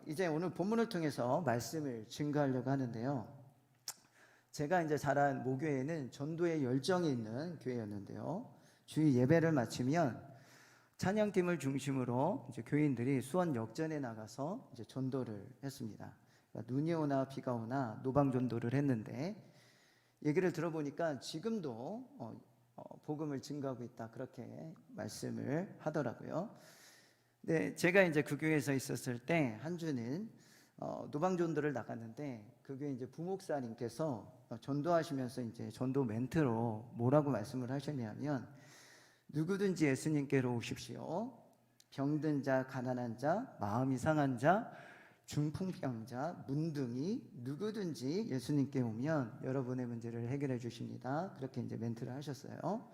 이제 오늘 본문을 통해서 말씀을 증거하려고 하는데요. 제가 이제 자란 모교회는 전도에 열정이 있는 교회였는데요. 주일 예배를 마치면 찬양팀을 중심으로 이제 교인들이 수원 역전에 나가서 이제 전도를 했습니다. 그러니까 눈이 오나 비가 오나 노방 전도를 했는데 얘기를 들어보니까 지금도 복음을 증거하고 있다 그렇게 말씀을 하더라고요. 네, 제가 이제 그 교회에서 있었을 때 한 주는 노방 전도를 나갔는데 그 교회 이제 부목사님께서 전도하시면서 이제 전도 멘트로 뭐라고 말씀을 하셨냐면 누구든지 예수님께로 오십시오. 병든 자, 가난한 자, 마음이 상한 자, 중풍병자, 문둥이 누구든지 예수님께 오면 여러분의 문제를 해결해 주십니다. 그렇게 이제 멘트를 하셨어요.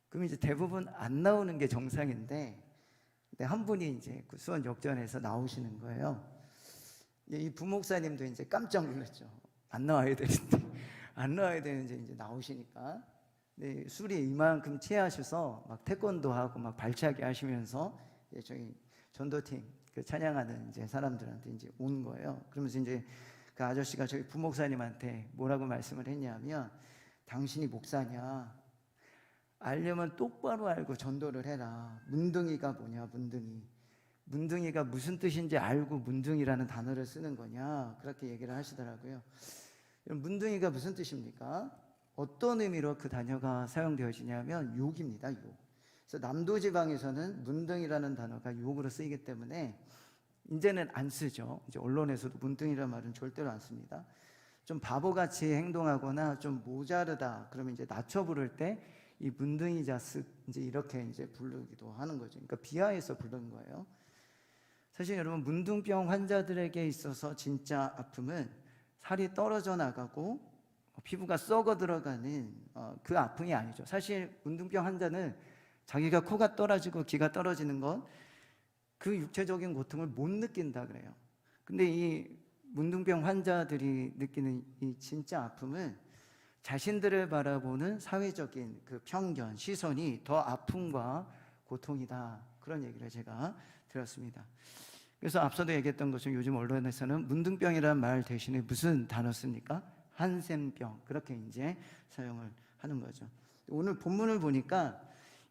그럼 이제 대부분 안 나오는 게 정상인데 한 분이 이제 그 수원 역전에서 나오시는 거예요. 이 부목사님도 이제 깜짝 놀랐죠. 안 나와야 되는데, 안 나와야 되는데 이제 나오시니까. 네, 술이 이만큼 취하셔서 막 태권도 하고 막 발차기 하시면서 저희 전도팀 그 찬양하는 이제 사람들한테 이제 온 거예요. 그러면서 이제 그 아저씨가 저희 부목사님한테 뭐라고 말씀을 했냐면 당신이 목사냐? 알려면 똑바로 알고 전도를 해라. 문둥이가 뭐냐, 문둥이. 문둥이가 무슨 뜻인지 알고 문둥이라는 단어를 쓰는 거냐. 그렇게 얘기를 하시더라고요. 문둥이가 무슨 뜻입니까? 어떤 의미로 그 단어가 사용되어지냐면 욕입니다, 욕. 그래서 남도지방에서는 문둥이라는 단어가 욕으로 쓰이기 때문에 이제는 안 쓰죠. 이제 언론에서도 문둥이라는 말은 절대로 안 씁니다. 좀 바보같이 행동하거나 좀 모자르다 그러면 이제 낮춰 부를 때 이 문둥이 자식 이제 이렇게 이제 부르기도 하는 거죠. 그러니까 비하해서 부르는 거예요. 사실 여러분 문둥병 환자들에게 있어서 진짜 아픔은 살이 떨어져 나가고 피부가 썩어 들어가는 그 아픔이 아니죠. 사실 문둥병 환자는 자기가 코가 떨어지고 귀가 떨어지는 것 그 육체적인 고통을 못 느낀다 그래요. 근데 이 문둥병 환자들이 느끼는 이 진짜 아픔은 자신들을 바라보는 사회적인 그 편견, 시선이 더 아픔과 고통이다. 그런 얘기를 제가 들었습니다. 그래서 앞서도 얘기했던 것처럼 요즘 언론에서는 문둥병이라는 말 대신에 무슨 단어 씁니까? 한센병. 그렇게 이제 사용을 하는 거죠. 오늘 본문을 보니까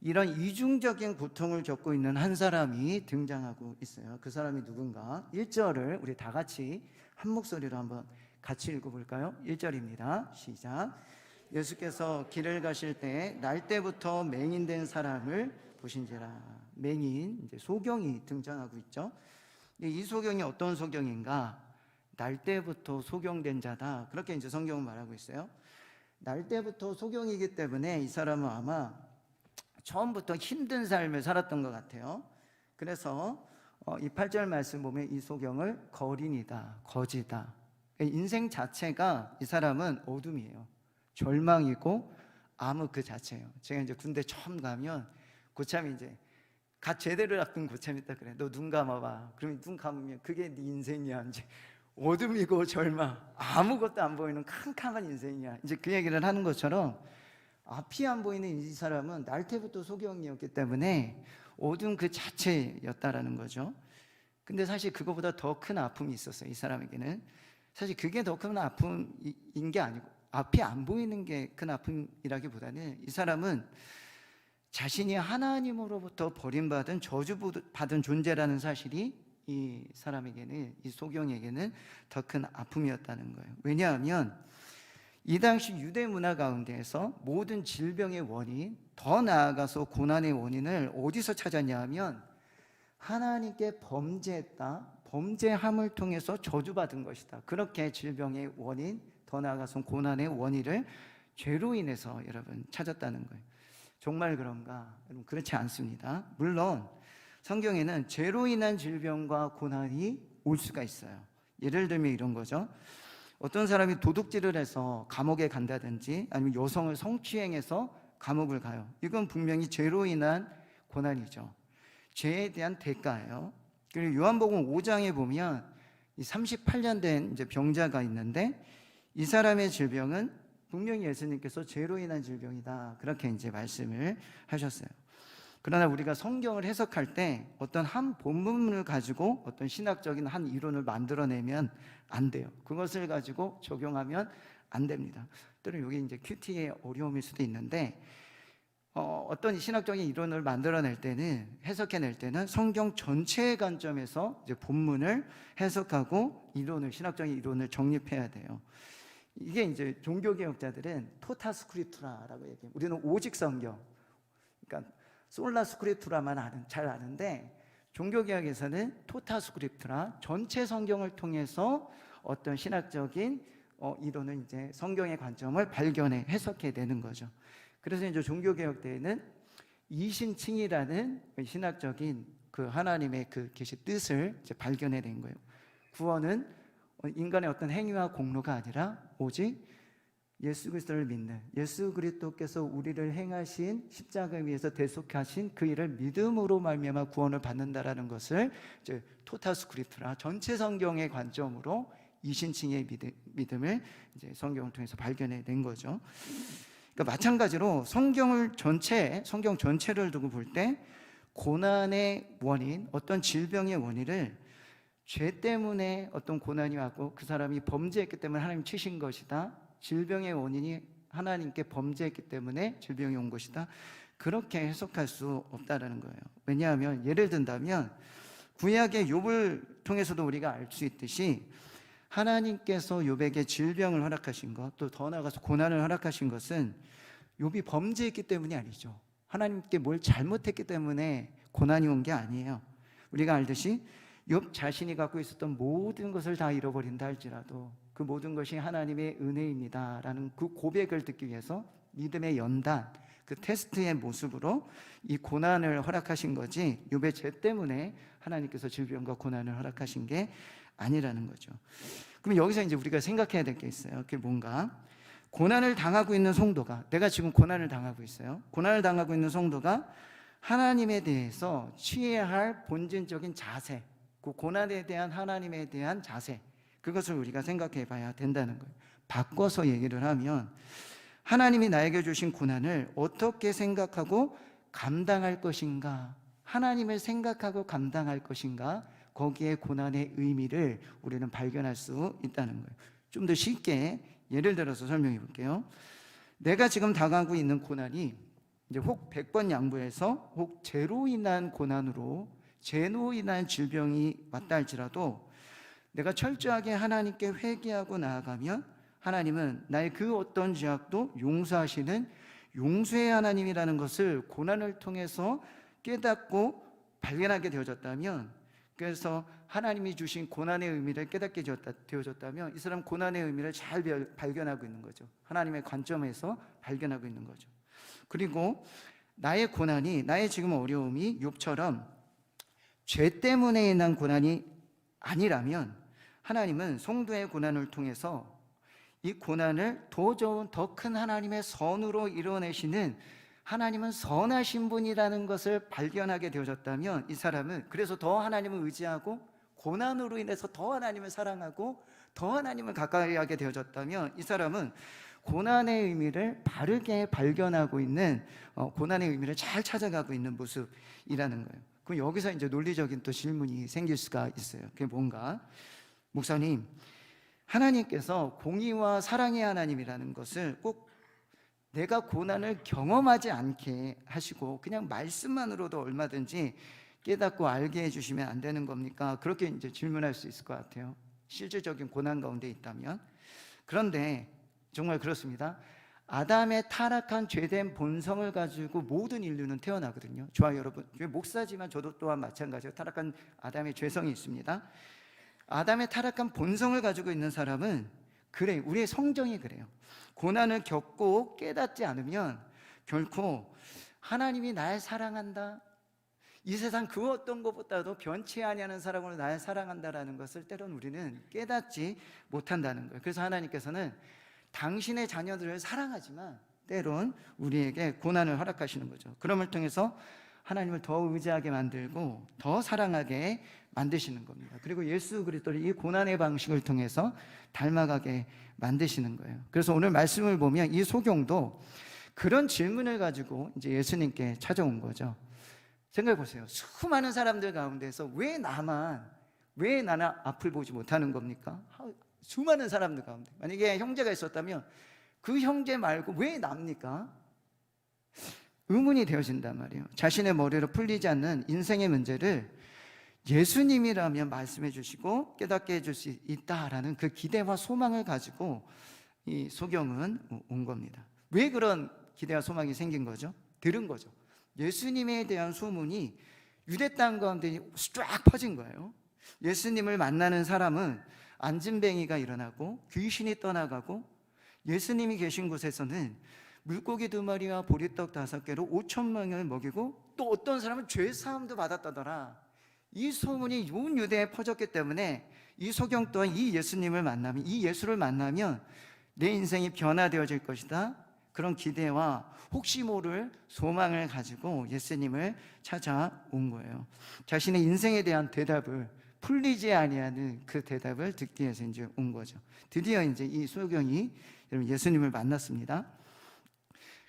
이런 이중적인 고통을 겪고 있는 한 사람이 등장하고 있어요. 그 사람이 누군가? 1절을 우리 다 같이 한 목소리로 한번 같이 읽어볼까요? 1절입니다. 시작. 예수께서 길을 가실 때 날 때부터 맹인된 사람을 보신지라. 맹인, 이제 소경이 등장하고 있죠. 이 소경이 어떤 소경인가? 날 때부터 소경된 자다. 그렇게 이제 성경은 말하고 있어요. 날 때부터 소경이기 때문에 이 사람은 아마 처음부터 힘든 삶을 살았던 것 같아요. 그래서 이 8절 말씀 보면 이 소경을 거린이다, 거지다. 인생 자체가 이 사람은 어둠이에요. 절망이고 암흑 그 자체예요. 제가 이제 군대 처음 가면 고참이 이제 갓 제대로 낚은 고참이 있다 그래. 너 눈 감아봐. 그러면 눈 감으면 그게 네 인생이야. 이제 어둠이고 절망, 아무것도 안 보이는 캄캄한 인생이야. 이제 그 얘기를 하는 것처럼 앞이 안 보이는 이 사람은 날 때부터 소경이었기 때문에 어둠 그 자체였다라는 거죠. 근데 사실 그거보다 더 큰 아픔이 있었어요. 이 사람에게는. 사실 그게 더 큰 아픔인 게 아니고 앞이 안 보이는 게 큰 아픔이라기보다는 이 사람은 자신이 하나님으로부터 버림받은 저주받은 존재라는 사실이 이 사람에게는, 이 소경에게는 더 큰 아픔이었다는 거예요. 왜냐하면 이 당시 유대 문화 가운데에서 모든 질병의 원인, 더 나아가서 고난의 원인을 어디서 찾았냐 하면 하나님께 범죄했다, 범죄함을 통해서 저주받은 것이다. 그렇게 질병의 원인, 더 나아가서 고난의 원인을 죄로 인해서 여러분 찾았다는 거예요. 정말 그런가? 여러분 그렇지 않습니다. 물론 성경에는 죄로 인한 질병과 고난이 올 수가 있어요. 예를 들면 이런 거죠. 어떤 사람이 도둑질을 해서 감옥에 간다든지 아니면 여성을 성추행해서 감옥을 가요. 이건 분명히 죄로 인한 고난이죠. 죄에 대한 대가예요. 그리고 요한복음 5장에 보면 이 38년 된 이제 병자가 있는데 이 사람의 질병은 분명히 예수님께서 죄로 인한 질병이다. 그렇게 이제 말씀을 하셨어요. 그러나 우리가 성경을 해석할 때 어떤 한 본문을 가지고 어떤 신학적인 한 이론을 만들어내면 안 돼요. 그것을 가지고 적용하면 안 됩니다. 때로 여기 이제 큐티의 어려움일 수도 있는데, 어떤 신학적인 이론을 만들어낼 때는, 해석해낼 때는 성경 전체의 관점에서 이제 본문을 해석하고 신학적인 이론을 정립해야 돼요. 이게 이제 종교개혁자들은 토타스크립투라라고 얘기해요. 우리는 오직 성경, 그러니까 솔라스크립투라만 잘 아는데, 종교개혁에서는 토타스크립투라, 전체 성경을 통해서 어떤 신학적인 이론은 이제 성경의 관점을 발견해 해석해 내는 거죠. 그래서 이제 종교개혁 때에는 이신칭이라는 신학적인 그 하나님의 그 계시 뜻을 이제 발견해 낸 거예요. 구원은 인간의 어떤 행위와 공로가 아니라 오직 예수 그리스도를 믿는, 예수 그리스도께서 우리를 행하신 십자가에 위해서 대속하신 그 일을 믿음으로 말미암아 구원을 받는다라는 것을 이제 토타스크립투라, 전체 성경의 관점으로 이신칭의 믿음을 이제 성경을 통해서 발견해 낸 거죠. 그러니까 마찬가지로 성경 전체를 두고 볼 때 고난의 원인, 어떤 질병의 원인을 죄 때문에 어떤 고난이 왔고 그 사람이 범죄했기 때문에 하나님 치신 것이다, 질병의 원인이 하나님께 범죄했기 때문에 질병이 온 것이다, 그렇게 해석할 수 없다라는 거예요. 왜냐하면 예를 든다면 구약의 욥을 통해서도 우리가 알 수 있듯이 하나님께서 욥에게 질병을 허락하신 것, 또 더 나아가서 고난을 허락하신 것은 욥이 범죄했기 때문이 아니죠. 하나님께 뭘 잘못했기 때문에 고난이 온 게 아니에요. 우리가 알듯이 욥 자신이 갖고 있었던 모든 것을 다 잃어버린다 할지라도 그 모든 것이 하나님의 은혜입니다라는 그 고백을 듣기 위해서 믿음의 연단, 그 테스트의 모습으로 이 고난을 허락하신 거지, 욥의 죄 때문에 하나님께서 질병과 고난을 허락하신 게 아니라는 거죠. 그럼 여기서 이제 우리가 생각해야 될 게 있어요. 그게 뭔가? 고난을 당하고 있는 성도가, 내가 지금 고난을 당하고 있어요. 고난을 당하고 있는 성도가 하나님에 대해서 취해야 할 본질적인 자세, 그 고난에 대한 하나님에 대한 자세, 그것을 우리가 생각해 봐야 된다는 거예요. 바꿔서 얘기를 하면 하나님이 나에게 주신 고난을 어떻게 생각하고 감당할 것인가, 하나님을 생각하고 감당할 것인가, 거기에 고난의 의미를 우리는 발견할 수 있다는 거예요. 좀 더 쉽게 예를 들어서 설명해 볼게요. 내가 지금 당하고 있는 고난이 이제 혹 100번 양보해서 혹 죄로 인한 고난으로, 죄로 인한 질병이 왔다 할지라도 내가 철저하게 하나님께 회개하고 나아가면 하나님은 나의 그 어떤 죄악도 용서하시는 용서의 하나님이라는 것을 고난을 통해서 깨닫고 발견하게 되어졌다면, 그래서 하나님이 주신 고난의 의미를 깨닫게 되어졌다면 이 사람 고난의 의미를 잘 발견하고 있는 거죠. 하나님의 관점에서 발견하고 있는 거죠. 그리고 나의 고난이, 나의 지금 어려움이 욥처럼 죄 때문에 인한 고난이 아니라면 하나님은 성도의 고난을 통해서 이 고난을 더 좋은, 더 큰 하나님의 선으로 이뤄내시는, 하나님은 선하신 분이라는 것을 발견하게 되어졌다면 이 사람은 그래서 더 하나님을 의지하고 고난으로 인해서 더 하나님을 사랑하고 더 하나님을 가까이 하게 되어졌다면 이 사람은 고난의 의미를 바르게 발견하고 있는, 고난의 의미를 잘 찾아가고 있는 모습이라는 거예요. 그럼 여기서 이제 논리적인 또 질문이 생길 수가 있어요. 그게 뭔가? 목사님, 하나님께서 공의와 사랑의 하나님이라는 것을 꼭 내가 고난을 경험하지 않게 하시고 그냥 말씀만으로도 얼마든지 깨닫고 알게 해주시면 안 되는 겁니까? 그렇게 이제 질문할 수 있을 것 같아요. 실질적인 고난 가운데 있다면. 그런데 정말 그렇습니다. 아담의 타락한 죄된 본성을 가지고 모든 인류는 태어나거든요. 좋아요, 여러분. 목사지만 저도 또한 마찬가지로 타락한 아담의 죄성이 있습니다. 아담의 타락한 본성을 가지고 있는 사람은 그래, 우리의 성정이 그래요. 고난을 겪고 깨닫지 않으면 결코 하나님이 날 사랑한다, 이 세상 그 어떤 것보다도 변치 아니하는 사랑으로 날 사랑한다라는 것을 때로는 우리는 깨닫지 못한다는 거예요. 그래서 하나님께서는 당신의 자녀들을 사랑하지만 때론 우리에게 고난을 허락하시는 거죠. 그럼을 통해서 하나님을 더 의지하게 만들고 더 사랑하게 만드시는 겁니다. 그리고 예수 그리스도를 이 고난의 방식을 통해서 닮아가게 만드시는 거예요. 그래서 오늘 말씀을 보면 이 소경도 그런 질문을 가지고 이제 예수님께 찾아온 거죠. 생각해 보세요. 수많은 사람들 가운데서 왜 나는 앞을 보지 못하는 겁니까? 수많은 사람들 가운데 만약에 형제가 있었다면 그 형제 말고 왜 납니까? 의문이 되어진단 말이에요. 자신의 머리로 풀리지 않는 인생의 문제를 예수님이라면 말씀해 주시고 깨닫게 해줄 수 있다라는 그 기대와 소망을 가지고 이 소경은 온 겁니다. 왜 그런 기대와 소망이 생긴 거죠? 들은 거죠. 예수님에 대한 소문이 유대 땅 가운데 쫙 퍼진 거예요. 예수님을 만나는 사람은 안진뱅이가 일어나고 귀신이 떠나가고, 예수님이 계신 곳에서는 물고기 2마리와 보리떡 5개로 5,000명을 먹이고, 또 어떤 사람은 죄사함도 받았다더라. 이 소문이 온 유대에 퍼졌기 때문에 이 소경 또한 이 예수님을 만나면, 이 예수를 만나면 내 인생이 변화되어질 것이다, 그런 기대와 혹시 모를 소망을 가지고 예수님을 찾아온 거예요. 자신의 인생에 대한 대답을, 풀리지 아니하는 그 대답을 듣기 위해서 이제 온 거죠. 드디어 이제 이 소경이 예수님을 만났습니다.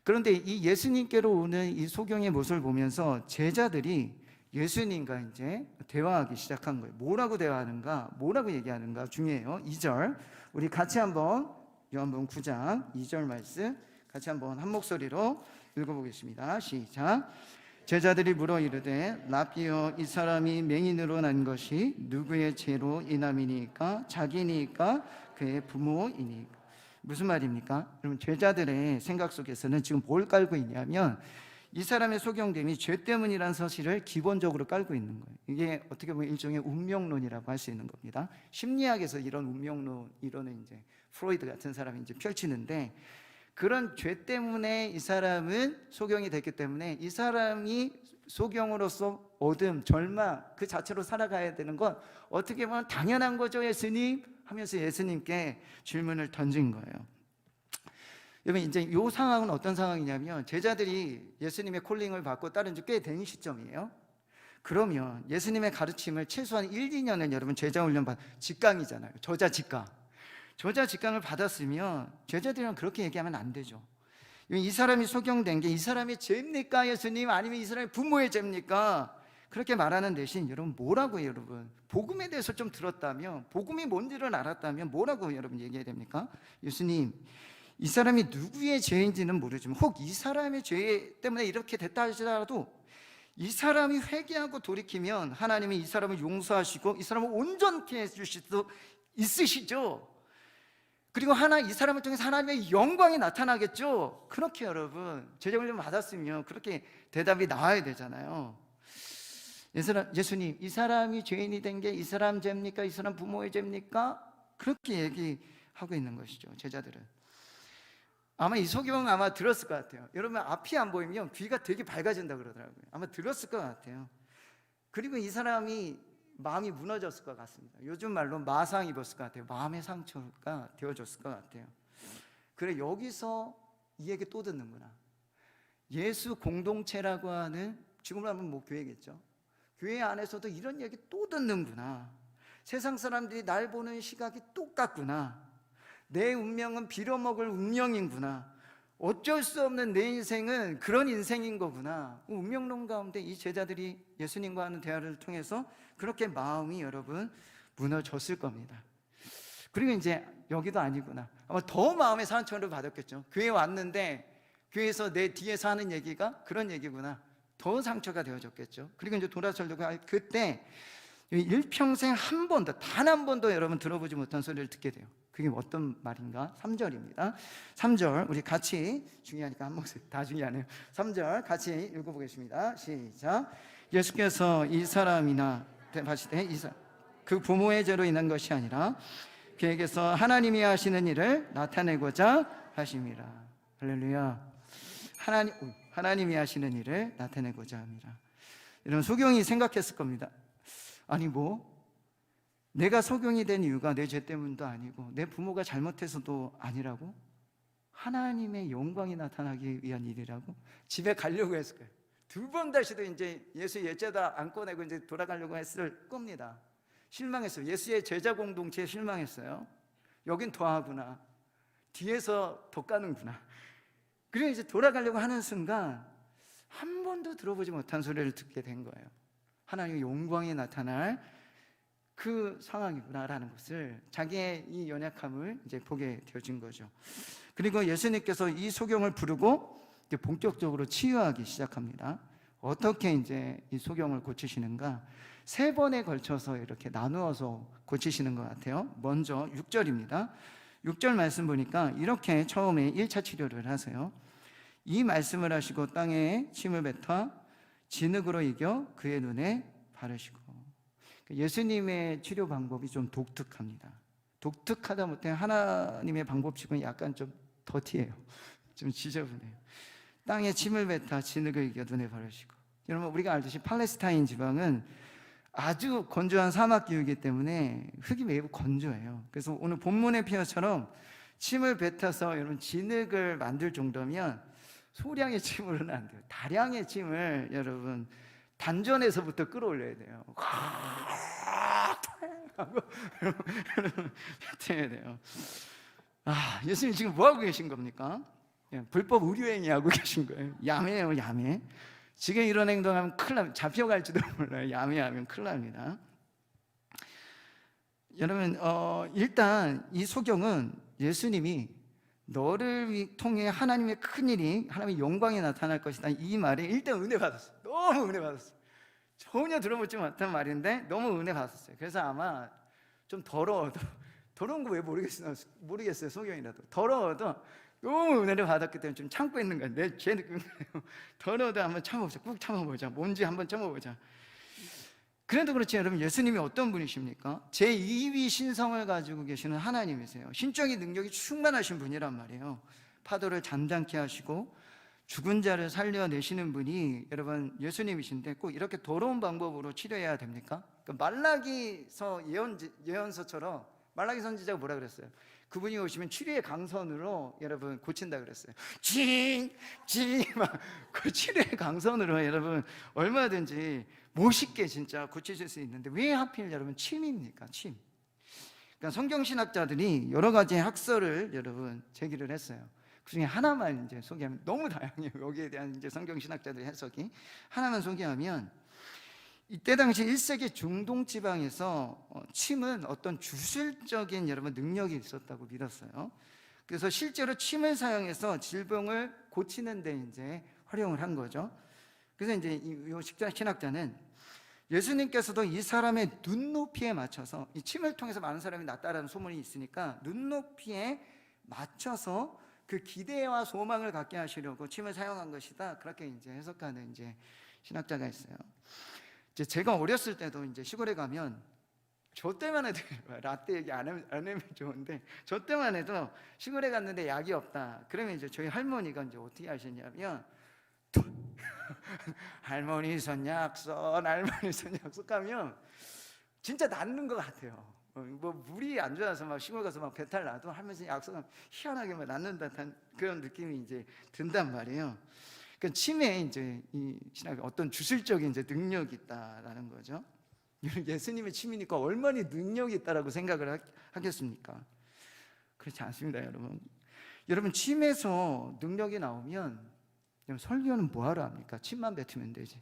그런데 이 예수님께로 오는 이 소경의 모습을 보면서 제자들이 예수님과 이제 대화하기 시작한 거예요. 뭐라고 대화하는가, 뭐라고 얘기하는가 중요해요. 2절 우리 같이 한번 요한복음 9장 2절 말씀 같이 한번 한 목소리로 읽어보겠습니다. 시작. 제자들이 물어 이르되 라삐여, 이 사람이 맹인으로 난 것이 누구의 죄로 인함이니까? 자기니까? 그의 부모이니까? 무슨 말입니까? 여러분, 제자들의 생각 속에서는 지금 뭘 깔고 있냐면 이 사람의 소경됨이 죄 때문이라는 사실을 기본적으로 깔고 있는 거예요. 이게 어떻게 보면 일종의 운명론이라고 할 수 있는 겁니다. 심리학에서 이런 운명론 이론을 이제 프로이드 같은 사람이 이제 펼치는데, 그런 죄 때문에 이 사람은 소경이 됐기 때문에 이 사람이 소경으로서 어둠, 절망 그 자체로 살아가야 되는 건 어떻게 보면 당연한 거죠, 예수님? 하면서 예수님께 질문을 던진 거예요. 여러분, 이제 이 상황은 어떤 상황이냐면 제자들이 예수님의 콜링을 받고 따른 지 꽤 된 시점이에요. 그러면 예수님의 가르침을 최소한 1, 2년은 여러분 제자 훈련 직강이잖아요. 저자 직강을 받았으면 제자들이랑 그렇게 얘기하면 안 되죠. 이 사람이 소경된 게 이 사람의 죄입니까, 예수님? 아니면 이 사람의 부모의 죄입니까? 그렇게 말하는 대신 여러분 뭐라고, 여러분 복음에 대해서 좀 들었다면, 복음이 뭔지를 알았다면 뭐라고 여러분 얘기해야 됩니까? 예수님, 이 사람이 누구의 죄인지는 모르지만 혹 이 사람의 죄 때문에 이렇게 됐다 하더라도 이 사람이 회개하고 돌이키면 하나님이 이 사람을 용서하시고 이 사람을 온전케 해주실 수 있으시죠. 그리고 이 사람을 통해서 하나님의 영광이 나타나겠죠. 그렇게 여러분 제자훈련 받았으면 그렇게 대답이 나와야 되잖아요. 예수님, 이 사람이 죄인이 된 게 이 사람 죄입니까? 이 사람 부모의 죄입니까? 그렇게 얘기하고 있는 것이죠. 제자들은 아마 이 소경 아마 들었을 것 같아요. 여러분, 앞이 안 보이면 귀가 되게 밝아진다 그러더라고요. 아마 들었을 것 같아요. 그리고 이 사람이 마음이 무너졌을 것 같습니다. 요즘 말로 마상 입었을 것 같아요. 마음의 상처가 되어졌을 것 같아요. 그래, 여기서 이 얘기 또 듣는구나. 예수 공동체라고 하는, 지금으로 하면 뭐 교회겠죠. 교회 안에서도 이런 얘기 또 듣는구나. 세상 사람들이 날 보는 시각이 똑같구나. 내 운명은 빌어먹을 운명이구나. 어쩔 수 없는 내 인생은 그런 인생인 거구나. 운명론 가운데 이 제자들이 예수님과 하는 대화를 통해서 그렇게 마음이 여러분 무너졌을 겁니다. 그리고 이제 여기도 아니구나. 아마 더 마음의 상처를 받았겠죠. 교회 왔는데 교회에서 내 뒤에서 하는 얘기가 그런 얘기구나. 더 상처가 되어졌겠죠. 그리고 이제 돌아서려고 그때 일평생 한 번도, 단 한 번도 여러분 들어보지 못한 소리를 듣게 돼요. 그게 어떤 말인가? 3절입니다. 3절 우리 같이, 중요하니까 한 목소리, 다 중요하네요. 3절 같이 읽어보겠습니다. 시작. 예수께서 이 사람이나 하시되 그 부모의 죄로 인한 것이 아니라 그에게서 하나님이 하시는 일을 나타내고자 하심이라. 할렐루야. 하나님이 하시는 일을 나타내고자 합니다. 이런 소경이 생각했을 겁니다. 아니 내가 소경이 된 이유가 내 죄 때문도 아니고 내 부모가 잘못해서도 아니라고? 하나님의 영광이 나타나기 위한 일이라고? 집에 가려고 했을 거예요. 2번 다시도 이제 예수 예자다 안 꺼내고 이제 돌아가려고 했을 겁니다. 실망했어요. 예수의 제자 공동체에 실망했어요. 여긴 더하구나. 뒤에서 더 까는구나. 그래서 이제 돌아가려고 하는 순간 한 번도 들어보지 못한 소리를 듣게 된 거예요. 하나님의 영광이 나타날 그 상황이구나라는 것을, 자기의 이 연약함을 이제 보게 되어진 거죠. 그리고 예수님께서 이 소경을 부르고 이제 본격적으로 치유하기 시작합니다. 어떻게 이제 이 소경을 고치시는가? 3번에 걸쳐서 이렇게 나누어서 고치시는 것 같아요. 먼저 6절입니다. 6절 말씀 보니까 이렇게 처음에 1차 치료를 하세요. 이 말씀을 하시고 땅에 침을 뱉어 진흙으로 이겨 그의 눈에 바르시고. 예수님의 치료 방법이 좀 독특합니다. 독특하다 못해 하나님의 방법치고는 약간 좀 더티해요. 좀 지저분해요. 땅에 침을 뱉어 진흙을 이겨 눈에 바르시고. 여러분, 우리가 알듯이 팔레스타인 지방은 아주 건조한 사막 기후이기 때문에 흙이 매우 건조해요. 그래서 오늘 본문의 표현처럼 침을 뱉어서 여러분 진흙을 만들 정도면 소량의 침으로는 안 돼요. 다량의 침을 여러분 단전에서부터 끌어올려야 돼요. 하고 여러분 뱉어야 돼요. 예수님 지금 뭐 하고 계신 겁니까? 불법 의료행위 하고 계신 거예요. 야매예요, 야매. 지금 이런 행동하면 큰일 납니다. 잡혀갈지도 몰라요. 야매하면 큰일 납니다. 여러분, 일단 이 소경은 예수님이 너를 통해 하나님의 큰일이, 하나님의 영광이 나타날 것이다, 이 말에 일단 은혜 받았어요. 너무 은혜 받았어요. 전혀 들어보지 못한 말인데 너무 은혜 받았어요. 그래서 아마 좀 더러워도, 더러운 거 왜 모르겠어요. 소경이라도 더러워도 너무 은혜를 받았기 때문에 좀 참고 있는 거예요. 제 느낌이에요. 더러워도 한번 참아보자. 꾹 참아보자. 뭔지 한번 참아보자. 그래도 그렇지, 여러분, 예수님이 어떤 분이십니까? 제2위 신성을 가지고 계시는 하나님이세요. 신적인 능력이 충만하신 분이란 말이에요. 파도를 잠잠케 하시고 죽은 자를 살려내시는 분이 여러분 예수님이신데 꼭 이렇게 더러운 방법으로 치료해야 됩니까? 그러니까 말라기서 예언서처럼 말라기 선지자가 뭐라 그랬어요? 그분이 오시면 치료의 강선으로 여러분 고친다 그랬어요. 그 치료의 강선으로 여러분 얼마든지 멋있게 진짜 고치실 수 있는데 왜 하필 여러분 침입니까? 침. 그러니까 성경신학자들이 여러 가지 학설을 여러분 제기를 했어요. 그 중에 하나만 이제 소개하면, 너무 다양해요. 여기에 대한 이제 성경신학자들의 해석이. 하나만 소개하면, 이때 당시 1세기 중동 지방에서 침은 어떤 주술적인 여러분 능력이 있었다고 믿었어요. 그래서 실제로 침을 사용해서 질병을 고치는 데 이제 활용을 한 거죠. 그래서 이제 이 신학자는 예수님께서도 이 사람의 눈높이에 맞춰서, 이 침을 통해서 많은 사람이 낫다라는 소문이 있으니까 눈높이에 맞춰서 그 기대와 소망을 갖게 하시려고 침을 사용한 것이다, 그렇게 이제 해석하는 이제 신학자가 있어요. 이제 제가 어렸을 때도 이제 시골에 가면, 저 때만 해도 라떼 얘기 안 하면 좋은데, 저 때만 해도 시골에 갔는데 약이 없다 그러면 이제 저희 할머니가 이제 어떻게 하셨냐면 할머니 선약서, 할머니 선약서 가면 진짜 낫는 것 같아요. 뭐 물이 안 좋아서 막 시골 가서 막 배탈 나도 할머니 약속하면 희한하게 막 낫는 듯한 그런 느낌이 이제 든단 말이에요. 그러니까 침에 이제 이 신학에 어떤 주술적인 이제 능력이 있다라는 거죠. 예수님의 침이니까 얼마나 능력이 있다라고 생각을 하겠습니까? 그렇지 않습니다, 여러분. 여러분, 침에서 능력이 나오면 설교는 뭐하러 합니까? 침만 뱉으면 되지.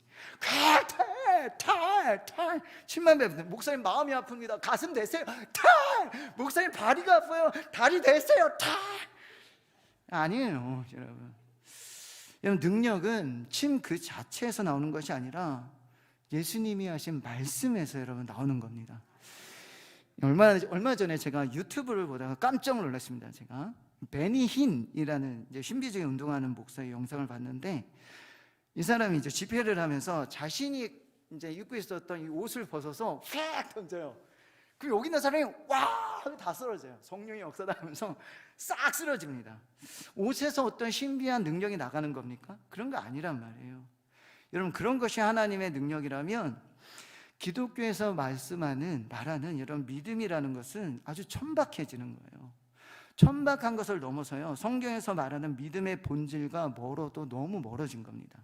침만 뱉으면, 목사님 마음이 아픕니다. 가슴 대세요. 목사님 다리가 아파요. 다리 대세요. 아니에요, 여러분. 여러분, 능력은 침 그 자체에서 나오는 것이 아니라 예수님이 하신 말씀에서 여러분 나오는 겁니다. 얼마 전에 제가 유튜브를 보다가 깜짝 놀랐습니다. 제가 베니 흰이라는 이제 신비주의 운동하는 목사의 영상을 봤는데, 이 사람이 이제 집회를 하면서 자신이 이제 입고 있었던 이 옷을 벗어서 휙 던져요. 그리고 여기 있는 사람이 와 하고 다 쓰러져요. 성령이 역사다 하면서 싹 쓰러집니다. 옷에서 어떤 신비한 능력이 나가는 겁니까? 그런 거 아니란 말이에요. 여러분, 그런 것이 하나님의 능력이라면 기독교에서 말하는 여러분 믿음이라는 것은 아주 천박해지는 거예요. 천박한 것을 넘어서요, 성경에서 말하는 믿음의 본질과 멀어도 너무 멀어진 겁니다.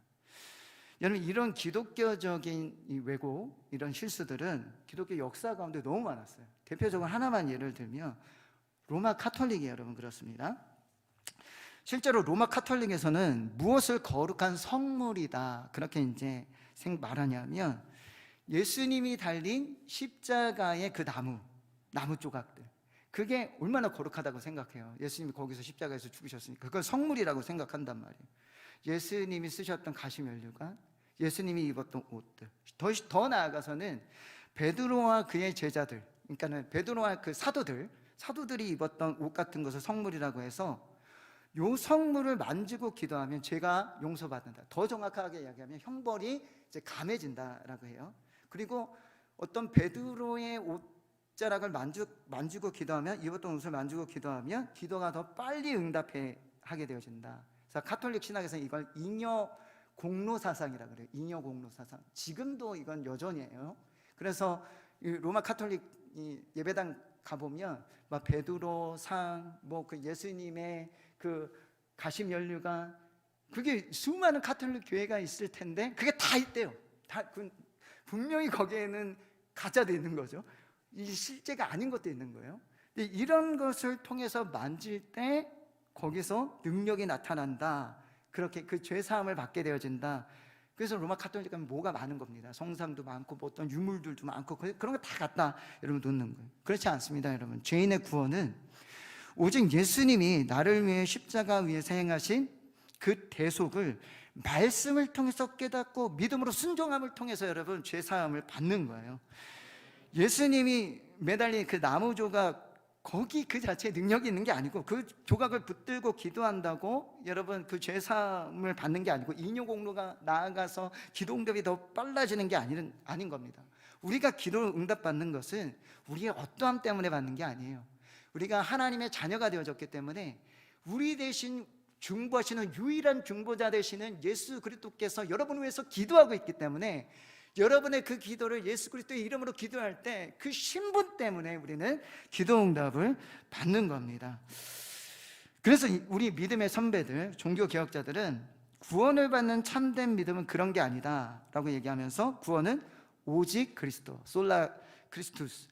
여러분, 이런 기독교적인 이 왜곡, 이런 실수들은 기독교 역사 가운데 너무 많았어요. 대표적으로 하나만 예를 들면 로마 카톨릭이 여러분 그렇습니다. 실제로 로마 카톨릭에서는 무엇을 거룩한 성물이다 그렇게 이제 말하냐면, 예수님이 달린 십자가의 그 나무 조각들, 그게 얼마나 거룩하다고 생각해요. 예수님이 거기서 십자가에서 죽으셨으니까 그걸 성물이라고 생각한단 말이에요. 예수님이 쓰셨던 가시면류관, 예수님이 입었던 옷들, 더 나아가서는 베드로와 그의 제자들, 그러니까는 베드로와 그 사도들이 입었던 옷 같은 것을 성물이라고 해서, 요 성물을 만지고 기도하면 죄가 용서받는다. 더 정확하게 이야기하면 형벌이 이제 감해진다라고 해요. 그리고 어떤 베드로의 옷자락을 만지고 기도하면, 입었던 옷을 만지고 기도하면 기도가 더 빨리 하게 되어진다. 그래서 카톨릭 신학에서는 이걸 잉여 공로 사상이라고 그래요. 잉여 공로 사상. 지금도 이건 여전해요. 그래서 로마 카톨릭 예배당 가보면 막 베드로 상, 뭐 그 예수님의 그 가시면류관, 그게 수많은 카톨릭 교회가 있을 텐데 그게 다 있대요. 다 분명히 거기에는 가짜도 있는 거죠. 이 실제가 아닌 것도 있는 거예요. 근데 이런 것을 통해서 만질 때 거기서 능력이 나타난다. 그렇게 그 죄 사함을 받게 되어진다. 그래서 로마 카톨릭은 뭐가 많은 겁니다. 성상도 많고 뭐 어떤 유물들도 많고 그런 거 다 갖다 여러분 놓는 거예요. 그렇지 않습니다, 여러분. 죄인의 구원은 오직 예수님이 나를 위해 십자가 위에서 행하신 그 대속을 말씀을 통해서 깨닫고 믿음으로 순종함을 통해서 여러분 죄 사함을 받는 거예요. 예수님이 매달린 그 나무 조각, 거기 그 자체에 능력이 있는 게 아니고, 그 조각을 붙들고 기도한다고 여러분 그 죄사함을 받는 게 아니고, 인효공로가 나아가서 기도 응답이 더 빨라지는 게 아닌 겁니다. 우리가 기도 응답 받는 것은 우리의 어떠함 때문에 받는 게 아니에요. 우리가 하나님의 자녀가 되어졌기 때문에 우리 대신 중보하시는 유일한 중보자 되시는 예수 그리스도께서 여러분을 위해서 기도하고 있기 때문에, 여러분의 그 기도를 예수 그리스도의 이름으로 기도할 때 그 신분 때문에 우리는 기도 응답을 받는 겁니다. 그래서 우리 믿음의 선배들, 종교 개혁자들은 구원을 받는 참된 믿음은 그런 게 아니다 라고 얘기하면서, 구원은 오직 그리스도, 솔라 크리스투스,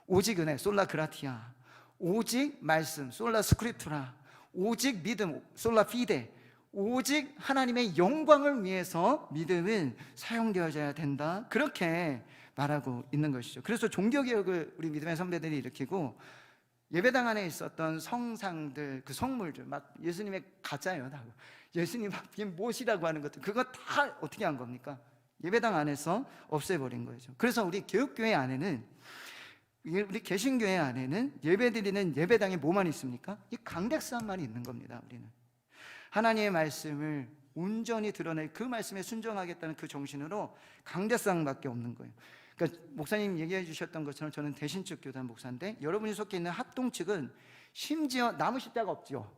오직 은혜, 솔라 그라티아, 오직 말씀, 솔라 스크립투라, 오직 믿음, 솔라 피데, 오직 하나님의 영광을 위해서 믿음은 사용되어져야 된다, 그렇게 말하고 있는 것이죠. 그래서 종교개혁을 우리 믿음의 선배들이 일으키고, 예배당 안에 있었던 성상들, 그 성물들, 막 예수님의 가짜예요. 다 예수님 앞에 무엇이라고 하는 것들, 그거 다 어떻게 한 겁니까? 예배당 안에서 없애버린 거죠. 그래서 우리 개혁교회 안에는, 우리 개신교회 안에는 예배드리는 예배당에 뭐만 있습니까? 이 강백산만 있는 겁니다. 우리는 하나님의 말씀을 온전히 드러낼 그 말씀에 순종하겠다는 그 정신으로 강대상밖에 없는 거예요. 그러니까 목사님 얘기해 주셨던 것처럼 저는 대신측 교단 목사인데, 여러분이 속해 있는 합동측은 심지어 나무 십자가 없죠.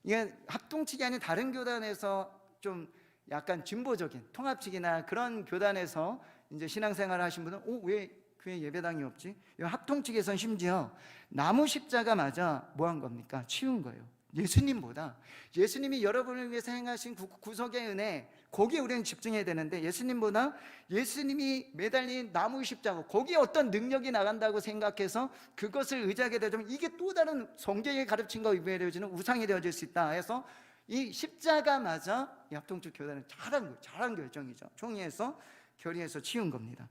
이게 합동측이 아닌 다른 교단에서 좀 약간 진보적인 통합측이나 그런 교단에서 이제 신앙생활을 하신 분은 왜 교회 예배당이 없지? 합동측에서는 심지어 나무 십자가 맞아 뭐 한 겁니까? 치운 거예요. 예수님보다, 예수님이 여러분을 위해서 행하신 구속의 은혜, 거기에 우리는 집중해야 되는데, 예수님보다 예수님이 매달린 나무 십자가, 거기에 어떤 능력이 나간다고 생각해서 그것을 의지하게 되면 이게 또 다른 성경의 가르침과 위배되어지는 우상이 되어질 수 있다 해서 이 십자가마저 이 합동측 교단은 잘한 결정이죠. 총회에서 결의해서 치운 겁니다.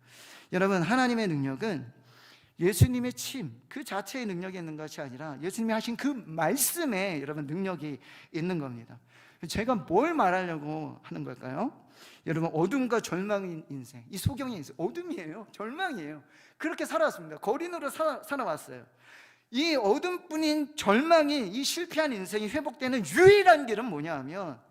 여러분, 하나님의 능력은 예수님의 침 그 자체의 능력이 있는 것이 아니라 예수님이 하신 그 말씀에 여러분 능력이 있는 겁니다. 제가 뭘 말하려고 하는 걸까요? 여러분, 어둠과 절망인 인생, 이 소경의 인생, 어둠이에요, 절망이에요. 그렇게 살아왔습니다. 거린으로 살아왔어요. 이 어둠뿐인 절망이, 이 실패한 인생이 회복되는 유일한 길은 뭐냐 하면,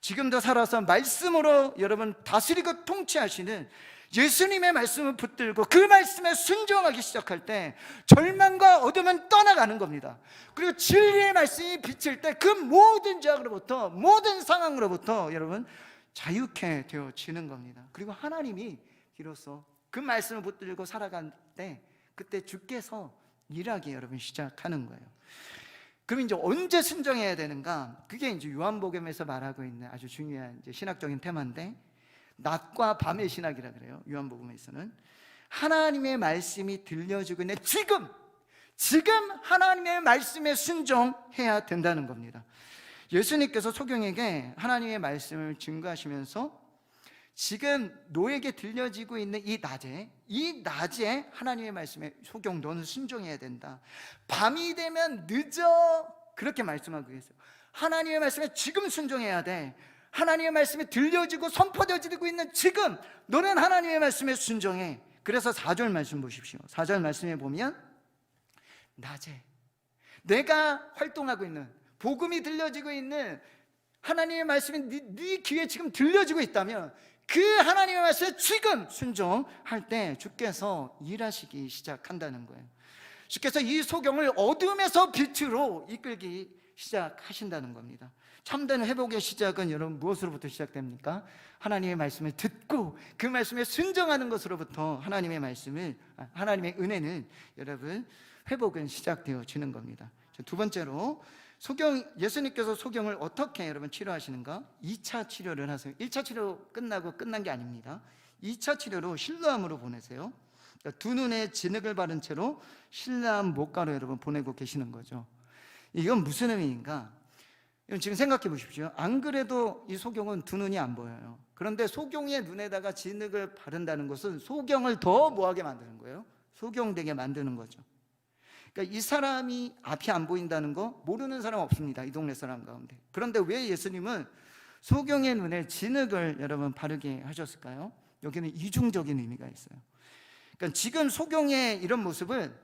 지금도 살아서 말씀으로 여러분 다스리고 통치하시는 예수님의 말씀을 붙들고 그 말씀에 순종하기 시작할 때 절망과 어둠은 떠나가는 겁니다. 그리고 진리의 말씀이 비칠 때 그 모든 죄악으로부터, 모든 상황으로부터 여러분 자유케 되어지는 겁니다. 그리고 하나님이 비로소 그 말씀을 붙들고 살아갈 때, 그때 주께서 일하기 여러분 시작하는 거예요. 그럼 이제 언제 순종해야 되는가? 그게 이제 요한복음에서 말하고 있는 아주 중요한 이제 신학적인 테마인데, 낮과 밤의 신학이라 그래요. 요한복음에서는 하나님의 말씀이 들려주고 있는 지금 하나님의 말씀에 순종해야 된다는 겁니다. 예수님께서 소경에게 하나님의 말씀을 증거하시면서 지금 너에게 들려지고 있는 이 낮에 하나님의 말씀에 소경 너는 순종해야 된다. 밤이 되면 늦어. 그렇게 말씀하고 계세요. 하나님의 말씀에 지금 순종해야 돼. 하나님의 말씀이 들려지고 선포되어지고 있는 지금 너는 하나님의 말씀에 순종해. 그래서 4절 말씀 보십시오. 4절 말씀에 보면 낮에 내가 활동하고 있는 복음이 들려지고 있는 하나님의 말씀이 네 귀에 지금 들려지고 있다면 그 하나님의 말씀에 지금 순종할 때 주께서 일하시기 시작한다는 거예요. 주께서 이 소경을 어둠에서 빛으로 이끌기 시작하신다는 겁니다. 참된 회복의 시작은 여러분 무엇으로부터 시작됩니까? 하나님의 말씀을 듣고 그 말씀에 순종하는 것으로부터 하나님의 은혜는 여러분 회복은 시작되어지는 겁니다. 두 번째로 예수님께서 소경을 어떻게 여러분 치료하시는가? 2차 치료를 하세요. 1차 치료 끝나고 끝난 게 아닙니다. 2차 치료로 실로암으로 보내세요. 그러니까 두 눈에 진흙을 바른 채로 실로암 못가로 여러분 보내고 계시는 거죠. 이건 무슨 의미인가? 지금 생각해 보십시오. 안 그래도 이 소경은 두 눈이 안 보여요. 그런데 소경의 눈에다가 진흙을 바른다는 것은 소경을 더 뭐하게 만드는 거예요? 소경되게 만드는 거죠. 그러니까 이 사람이 앞이 안 보인다는 거 모르는 사람 없습니다. 이 동네 사람 가운데. 그런데 왜 예수님은 소경의 눈에 진흙을 여러분 바르게 하셨을까요? 여기는 이중적인 의미가 있어요. 그러니까 지금 소경의 이런 모습을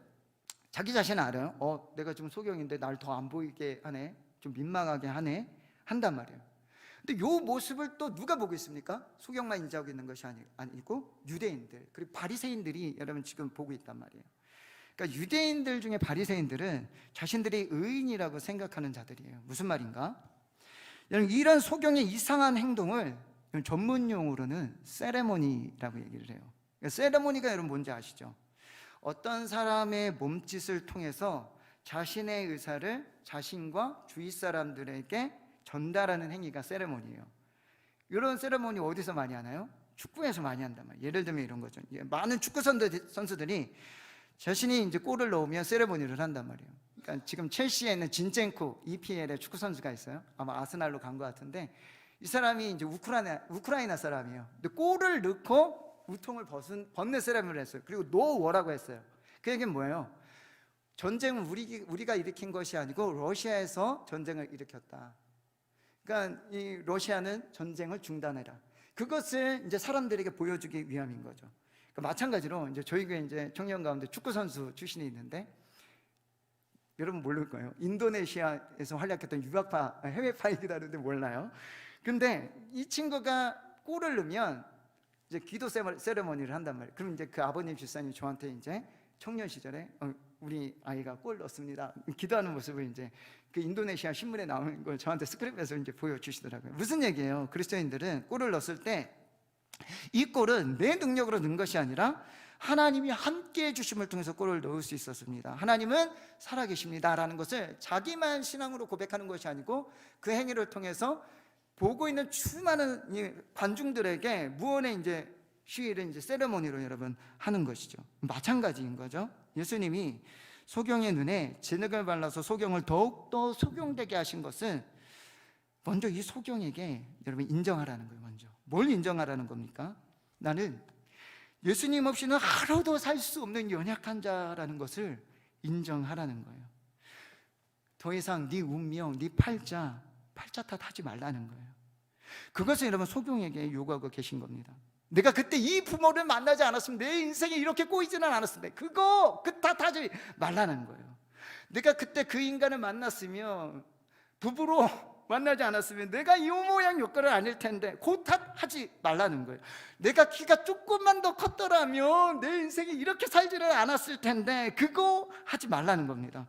자기 자신은 알아요. 내가 지금 소경인데 날 더 안 보이게 하네, 좀 민망하게 하네, 한단 말이에요. 근데 이 모습을 또 누가 보고 있습니까? 소경만 인지하고 있는 것이 아니고 유대인들 그리고 바리새인들이 여러분 지금 보고 있단 말이에요. 그러니까 유대인들 중에 바리새인들은 자신들이 의인이라고 생각하는 자들이에요. 무슨 말인가? 여러분 이런 소경의 이상한 행동을 전문 용어로는 세레모니라고 얘기를 해요. 그러니까 세레모니가 여러분 뭔지 아시죠? 어떤 사람의 몸짓을 통해서 자신의 의사를 자신과 주위 사람들에게 전달하는 행위가 세레모니예요. 이런 세레모니 어디서 많이 하나요? 축구에서 많이 한단 말이에요. 예를 들면 이런 거죠. 많은 축구 선수들이 자신이 이제 골을 넣으면 세레모니를 한단 말이에요. 그러니까 지금 첼시에 있는 진첸코 EPL의 축구 선수가 있어요. 아마 아스날로 간 것 같은데 이 사람이 이제 우크라이나 사람이에요. 근데 골을 넣고 우통을 벗는 세레모니를 했어요. 그리고 노워라고 했어요. 그 얘기는 뭐예요? 전쟁은 우리가 일으킨 것이 아니고 러시아에서 전쟁을 일으켰다. 그러니까 이 러시아는 전쟁을 중단해라. 그것을 이제 사람들에게 보여주기 위함인 거죠. 마찬가지로 이제 저희 교회 이제 청년 가운데 축구 선수 출신이 있는데 여러분 모를 거예요. 인도네시아에서 활약했던 유학파 해외파이기도 하는데 몰라요. 근데 이 친구가 골을 넣으면 이제 기도 세레머니를 한단 말이에요. 그럼 이제 그 아버님 집사님 저한테 이제 청년 시절에 우리 아이가 골 넣었습니다. 기도하는 모습을 이제 그 인도네시아 신문에 나오는 걸 저한테 스크립에서 이제 보여주시더라고요. 무슨 얘기예요? 그리스도인들은 골을 넣었을 때 이 골은 내 능력으로 넣은 것이 아니라 하나님이 함께 해주심을 통해서 골을 넣을 수 있었습니다. 하나님은 살아계십니다 라는 것을 자기만 신앙으로 고백하는 것이 아니고 그 행위를 통해서 보고 있는 수많은 관중들에게 무언의 이제 시위를 이제 세레모니로 여러분 하는 것이죠. 마찬가지인 거죠. 예수님이 소경의 눈에 진흙을 발라서 소경을 더욱더 소경되게 하신 것은 먼저 이 소경에게 여러분 인정하라는 거예요. 먼저 뭘 인정하라는 겁니까? 나는 예수님 없이는 하루도 살 수 없는 연약한 자라는 것을 인정하라는 거예요. 더 이상 네 운명, 네 팔자 탓하지 말라는 거예요. 그것을 여러분 소경에게 요구하고 계신 겁니다. 내가 그때 이 부모를 만나지 않았으면 내 인생이 이렇게 꼬이지는 않았을 텐데 그 탓하지 말라는 거예요. 내가 그때 그 인간을 만났으면 부부로 만나지 않았으면 내가 이 모양 요거를 아닐 텐데 그 탓하지 말라는 거예요. 내가 키가 조금만 더 컸더라면 내 인생이 이렇게 살지를 않았을 텐데 그거 하지 말라는 겁니다.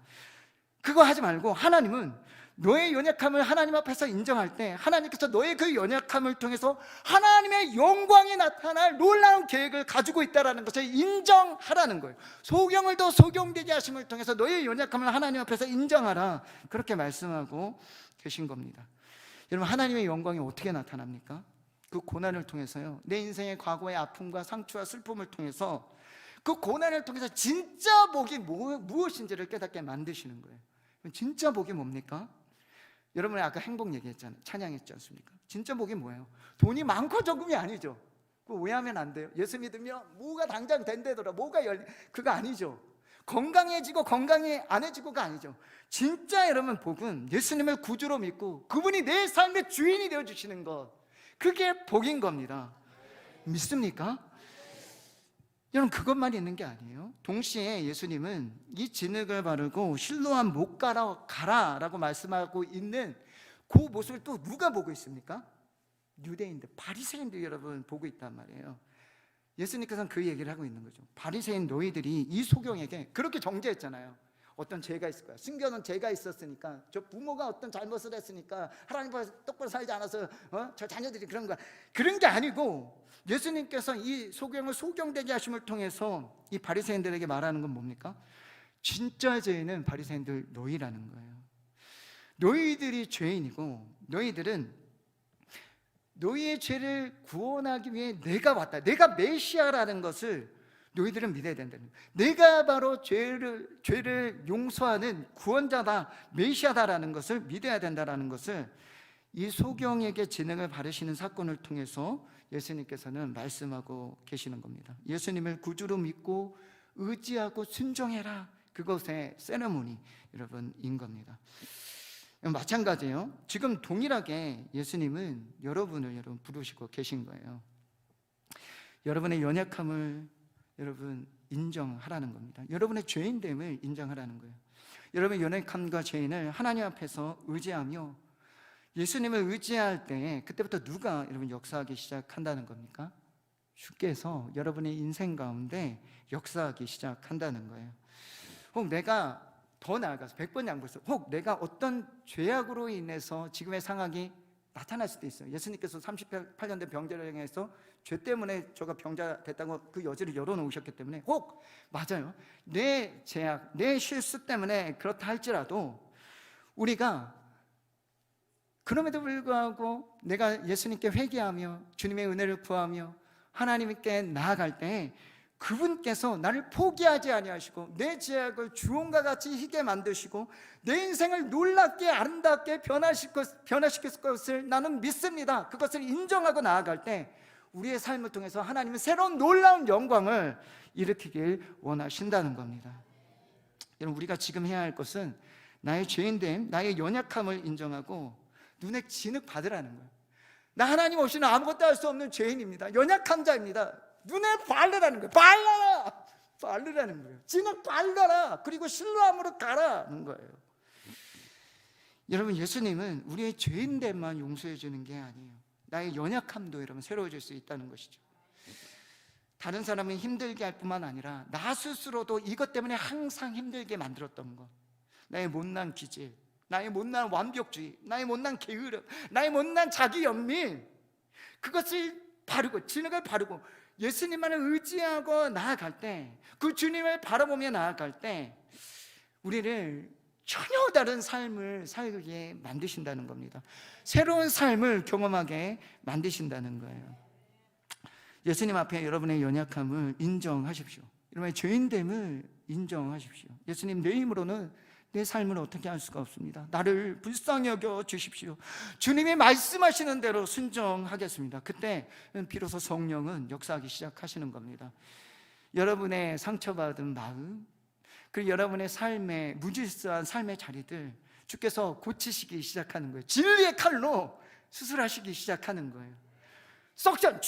그거 하지 말고 하나님은 너의 연약함을 하나님 앞에서 인정할 때 하나님께서 너의 그 연약함을 통해서 하나님의 영광이 나타날 놀라운 계획을 가지고 있다는 것을 인정하라는 거예요. 소경을 더 소경되게 하심을 통해서 너의 연약함을 하나님 앞에서 인정하라, 그렇게 말씀하고 계신 겁니다. 여러분 하나님의 영광이 어떻게 나타납니까? 그 고난을 통해서요. 내 인생의 과거의 아픔과 상처와 슬픔을 통해서 그 고난을 통해서 진짜 복이 무엇인지를 깨닫게 만드시는 거예요. 진짜 복이 뭡니까? 여러분이 아까 행복 얘기했잖아요. 찬양했지 않습니까? 진짜 복이 뭐예요? 돈이 많고 적음이 아니죠. 그거 오해하면 안 돼요. 예수 믿으면 뭐가 당장 된대더라, 뭐가 그거 아니죠. 건강해지고 건강이 안 해지고가 아니죠. 진짜 여러분 복은 예수님을 구주로 믿고 그분이 내 삶의 주인이 되어주시는 것, 그게 복인 겁니다. 믿습니까? 여러분, 그것만 있는 게 아니에요. 동시에 예수님은 이 진흙을 바르고 실로암 못 가라라고 말씀하고 있는 그 모습을 또 누가 보고 있습니까? 유대인들, 바리새인들 여러분 보고 있단 말이에요. 예수님께서는 그 얘기를 하고 있는 거죠. 바리새인 너희들이 이 소경에게 그렇게 정죄했잖아요. 어떤 죄가 있을 거야. 숨겨놓은 죄가 있었으니까, 저 부모가 어떤 잘못을 했으니까 하나님과 똑바로 살지 않아서 저 자녀들이 그런 거야. 그런 게 아니고 예수님께서 이 소경을 소경되게 하심을 통해서 이 바리새인들에게 말하는 건 뭡니까? 진짜 죄인은 바리새인들 너희라는 거예요. 너희들이 죄인이고 너희들은 너희의 죄를 구원하기 위해 내가 왔다, 내가 메시아라는 것을 너희들은 믿어야 된다는 거예요. 내가 바로 죄를 용서하는 구원자다, 메시아다라는 것을 믿어야 된다는 것을 이 소경에게 진흙을 바르시는 사건을 통해서 예수님께서는 말씀하고 계시는 겁니다. 예수님을 구주로 믿고 의지하고 순종해라, 그것의 세레모니 여러분인 겁니다. 마찬가지예요. 지금 동일하게 예수님은 여러분을 부르시고 계신 거예요. 여러분의 연약함을 여러분 인정하라는 겁니다. 여러분의 죄인됨을 인정하라는 거예요. 여러분의 연약함과 죄인을 하나님 앞에서 의지하며 예수님을 의지할 때 그때부터 누가 여러분 역사하기 시작한다는 겁니까? 주께서 여러분의 인생 가운데 역사하기 시작한다는 거예요. 혹 내가 더 나아가서 100번 양보해서 혹 내가 어떤 죄악으로 인해서 지금의 상황이 나타날 수도 있어요. 예수님께서 38년 된 병자를 향해서 죄 때문에 저가 병자 됐다고 그 여지를 열어놓으셨기 때문에 혹 맞아요, 내 죄악, 내 실수 때문에 그렇다 할지라도 우리가 그럼에도 불구하고 내가 예수님께 회개하며 주님의 은혜를 구하며 하나님께 나아갈 때 그분께서 나를 포기하지 아니하시고 내 죄악을 주홍과 같이 희게 만드시고 내 인생을 놀랍게 아름답게 변화시킬 것을 나는 믿습니다. 그것을 인정하고 나아갈 때 우리의 삶을 통해서 하나님은 새로운 놀라운 영광을 일으키길 원하신다는 겁니다. 여러분, 우리가 지금 해야 할 것은 나의 죄인됨, 나의 연약함을 인정하고 눈에 진흙 받으라는 거예요. 나 하나님 없이는 아무것도 할 수 없는 죄인입니다. 연약한 자입니다. 눈에 바르라는 거예요. 바르라는 거예요. 진흙 발라라. 그리고 실로암으로 가라는 거예요. 여러분, 예수님은 우리의 죄인됨만 용서해 주는 게 아니에요. 나의 연약함도 여러분 새로워질 수 있다는 것이죠. 다른 사람은 힘들게 할 뿐만 아니라 나 스스로도 이것 때문에 항상 힘들게 만들었던 것, 나의 못난 기질, 나의 못난 완벽주의, 나의 못난 게으름, 나의 못난 자기 연민, 그것을 바르고 진흙을 바르고 예수님만을 의지하고 나아갈 때, 그 주님을 바라보며 나아갈 때 우리를 전혀 다른 삶을 살게 만드신다는 겁니다. 새로운 삶을 경험하게 만드신다는 거예요. 예수님 앞에 여러분의 연약함을 인정하십시오. 여러분의 죄인됨을 인정하십시오. 예수님, 내 힘으로는 내 삶을 어떻게 할 수가 없습니다. 나를 불쌍히 여겨 주십시오. 주님이 말씀하시는 대로 순종하겠습니다. 그때 비로소 성령은 역사하기 시작하시는 겁니다. 여러분의 상처받은 마음, 그리고 여러분의 삶의 무질서한 삶의 자리들 주께서 고치시기 시작하는 거예요. 진리의 칼로 수술하시기 시작하는 거예요. 썩전,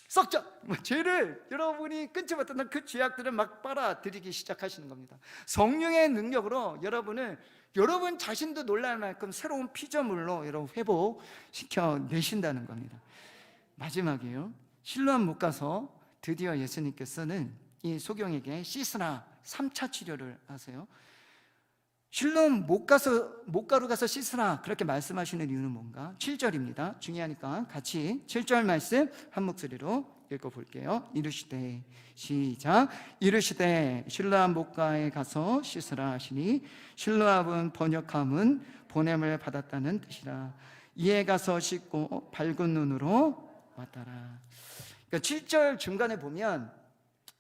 썩전, 죄를 여러분이 끊지 못했던 그 죄악들을 막 빨아들이기 시작하시는 겁니다. 성령의 능력으로 여러분 자신도 놀랄 만큼 새로운 피조물로 여러분 회복시켜 내신다는 겁니다. 마지막이에요. 실로암 못 가서 드디어 예수님께서는 이 소경에게 씻으라 3차 치료를 하세요. 실로암 못 가루 가서 씻으라 그렇게 말씀하시는 이유는 뭔가? 7절입니다. 중요하니까 같이 7절 말씀 한 목소리로 읽어볼게요. 이르시되, 시작. 이르시되 실로암 못가에 가서 씻으라 하시니, 실로암은 번역함은 보냄을 받았다는 뜻이라. 이에 가서 씻고 밝은 눈으로 왔더라. 그러니까 7절 중간에 보면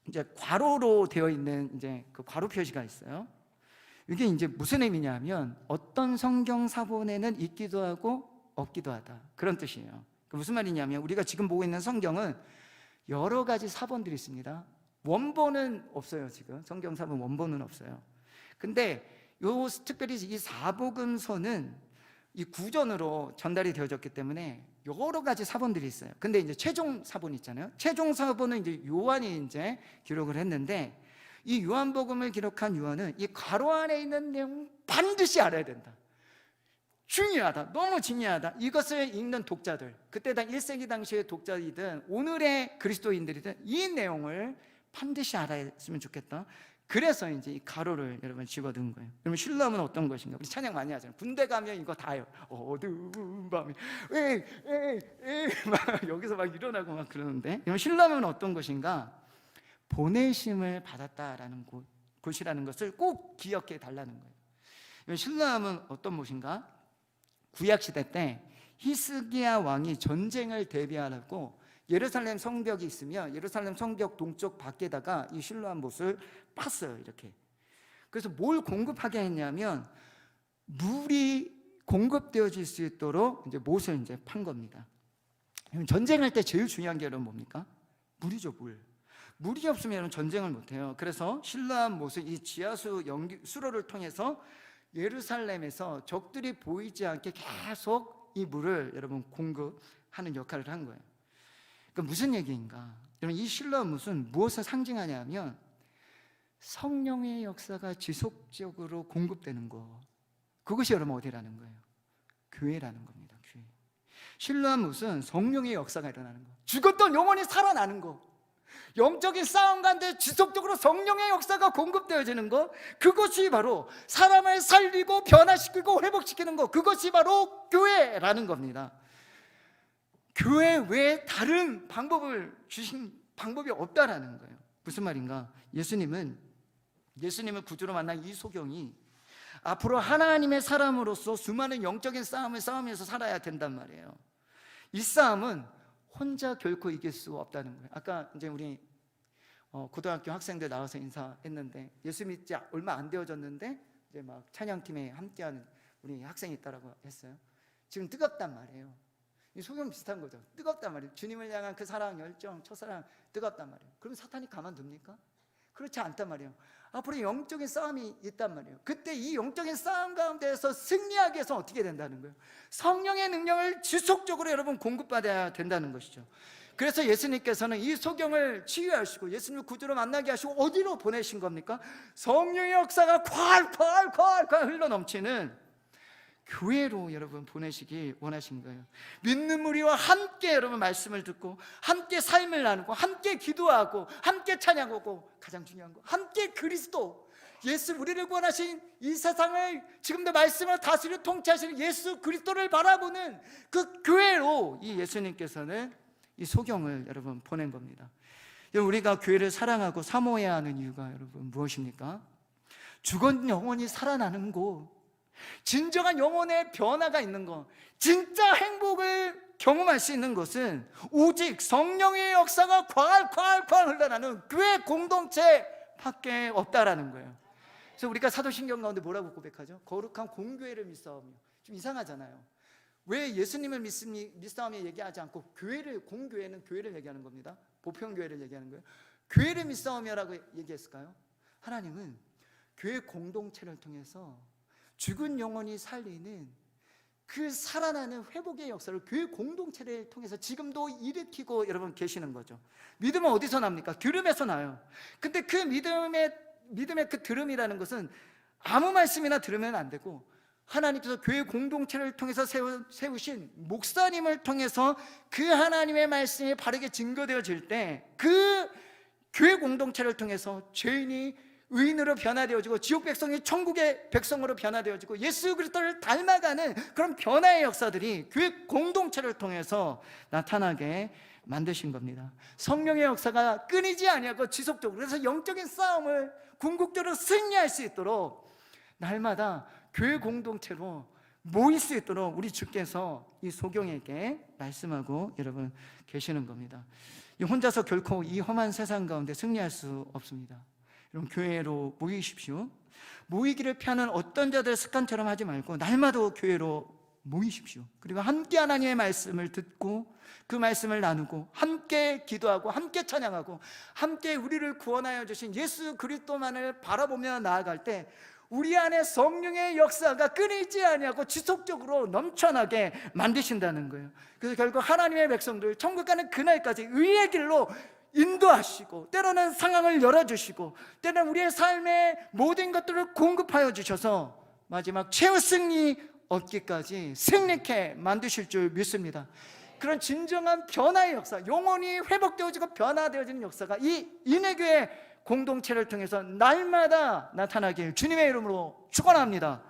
이제 괄호로 되어 있는 이제 그 괄호 표시가 있어요. 이게 이제 무슨 의미냐면 어떤 성경 사본에는 있기도 하고 없기도 하다, 그런 뜻이에요. 무슨 말이냐면 우리가 지금 보고 있는 성경은 여러 가지 사본들이 있습니다. 원본은 없어요. 지금 성경 사본 원본은 없어요. 근데 특별히 이 사복음서는 이 구전으로 전달이 되어졌기 때문에 여러 가지 사본들이 있어요. 근데 이제 최종 사본 있잖아요. 최종 사본은 이제 요한이 이제 기록을 했는데, 이 요한복음을 기록한 요한은 이 괄호 안에 있는 내용 반드시 알아야 된다. 중요하다. 너무 중요하다. 이것을 읽는 독자들, 그때 당 1세기 당시의 독자이든 오늘의 그리스도인들이든 이 내용을 반드시 알았으면 좋겠다. 그래서 이제 이 가로를 여러분 집어넣은 거예요. 여러분, 신랑은 어떤 것인가? 우리 찬양 많이 하잖아요. 군대 가면 이거 다요. 어두운 밤에 막 여기서 막 일어나고 막 그러는데, 여러분, 신랑은 어떤 것인가? 보내심을 받았다라는 곳이라는 것을 꼭 기억해 달라는 거예요. 여러분, 신랑은 어떤 곳인가? 구약 시대 때 히스기야 왕이 전쟁을 대비하라고 예루살렘 성벽이 있으면 예루살렘 성벽 동쪽 밖에다가 이 실로암 못을 팠어요. 이렇게. 그래서 뭘 공급하게 했냐면 물이 공급되어질 수 있도록 이제 못을 이제 판 겁니다. 전쟁할 때 제일 중요한 게 여러분 뭡니까? 물이죠, 물. 물이 없으면 전쟁을 못 해요. 그래서 실로암 못을 이 지하수 수로를 통해서 예루살렘에서 적들이 보이지 않게 계속 이 물을 여러분 공급하는 역할을 한 거예요. 그러니까 무슨 얘기인가? 여러분, 이 실로암 못은 무엇을 상징하냐면 성령의 역사가 지속적으로 공급되는 것, 그것이 여러분 어디라는 거예요? 교회라는 겁니다. 교회. 실로암 못은 성령의 역사가 일어나는 것, 죽었던 영혼이 살아나는 것, 영적인 싸움 가운데 지속적으로 성령의 역사가 공급되어지는 것, 그것이 바로 사람을 살리고 변화시키고 회복시키는 것, 그것이 바로 교회라는 겁니다. 교회 외에 다른 방법을 주신 방법이 없다라는 거예요. 무슨 말인가? 예수님을 구주로 만난 이 소경이 앞으로 하나님의 사람으로서 수많은 영적인 싸움을 싸우면서 살아야 된단 말이에요. 이 싸움은 혼자 결코 이길 수 없다는 거예요. 아까 이제 우리 고등학교 학생들 나와서 인사했는데, 예수 믿지 얼마 안 되어졌는데 이제 막 찬양팀에 함께하는 우리 학생이 있다라고 했어요. 지금 뜨겁단 말이에요. 이 소경 비슷한 거죠. 뜨겁단 말이에요. 주님을 향한 그 사랑, 열정, 첫사랑 뜨겁단 말이에요. 그럼 사탄이 가만둡니까? 그렇지 않단 말이에요. 앞으로 영적인 싸움이 있단 말이에요. 그때 이 영적인 싸움 가운데에서 승리하기 위해서 어떻게 된다는 거예요? 성령의 능력을 지속적으로 여러분 공급받아야 된다는 것이죠. 그래서 예수님께서는 이 소경을 치유하시고 예수님을 구주로 만나게 하시고 어디로 보내신 겁니까? 성령의 역사가 콸콸콸콸 흘러넘치는 교회로 여러분 보내시기 원하신 거예요. 믿는 무리와 함께 여러분 말씀을 듣고 함께 삶을 나누고 함께 기도하고 함께 찬양하고, 가장 중요한 거 함께 그리스도, 예수, 우리를 구원하신 이 세상을 지금도 말씀을 다스리고 통치하시는 예수 그리스도를 바라보는 그 교회로 이 예수님께서는 이 소경을 여러분 보낸 겁니다. 우리가 교회를 사랑하고 사모해야 하는 이유가 여러분 무엇입니까? 죽은 영혼이 살아나는 곳, 진정한 영혼의 변화가 있는 것, 진짜 행복을 경험할 수 있는 것은 오직 성령의 역사가 콸콸콸 흘러나는 교회 공동체밖에 없다라는 거예요. 그래서 우리가 사도신경 가운데 뭐라고 고백하죠? 거룩한 공교회를 믿사오며. 좀 이상하잖아요. 왜 예수님을 믿사오며 얘기하지 않고 교회를, 공교회는 교회를 얘기하는 겁니다. 보편교회를 얘기하는 거예요. 교회를 믿사오며라고 얘기했을까요? 하나님은 교회 공동체를 통해서 죽은 영혼이 살리는 그 살아나는 회복의 역사를 교회 공동체를 통해서 지금도 일으키고 여러분 계시는 거죠. 믿음은 어디서 납니까? 들음에서 나요. 근데 그 믿음의 그 들음이라는 것은 아무 말씀이나 들으면 안 되고, 하나님께서 교회 공동체를 통해서 세우신 목사님을 통해서 그 하나님의 말씀이 바르게 증거되어질 때 그 교회 공동체를 통해서 죄인이 의인으로 변화되어지고 지옥 백성이 천국의 백성으로 변화되어지고 예수 그리스도를 닮아가는 그런 변화의 역사들이 교회 공동체를 통해서 나타나게 만드신 겁니다. 성령의 역사가 끊이지 아니하고 지속적으로, 그래서 영적인 싸움을 궁극적으로 승리할 수 있도록 날마다 교회 공동체로 모일 수 있도록 우리 주께서 이 소경에게 말씀하고 여러분 계시는 겁니다. 혼자서 결코 이 험한 세상 가운데 승리할 수 없습니다. 이런 교회로 모이십시오. 모이기를 피하는 어떤 자들의 습관처럼 하지 말고 날마다 교회로 모이십시오. 그리고 함께 하나님의 말씀을 듣고 그 말씀을 나누고 함께 기도하고 함께 찬양하고 함께 우리를 구원하여 주신 예수 그리스도만을 바라보며 나아갈 때 우리 안에 성령의 역사가 끊이지 아니하고 지속적으로 넘쳐나게 만드신다는 거예요. 그래서 결국 하나님의 백성들 천국 가는 그날까지 의의 길로 인도하시고, 때로는 상황을 열어주시고, 때로는 우리의 삶의 모든 것들을 공급하여 주셔서 마지막 최후 승리 얻기까지 승리케 만드실 줄 믿습니다. 그런 진정한 변화의 역사, 영혼이 회복되어지고 변화되어지는 역사가 이 인해교회 공동체를 통해서 날마다 나타나길 주님의 이름으로 축원합니다.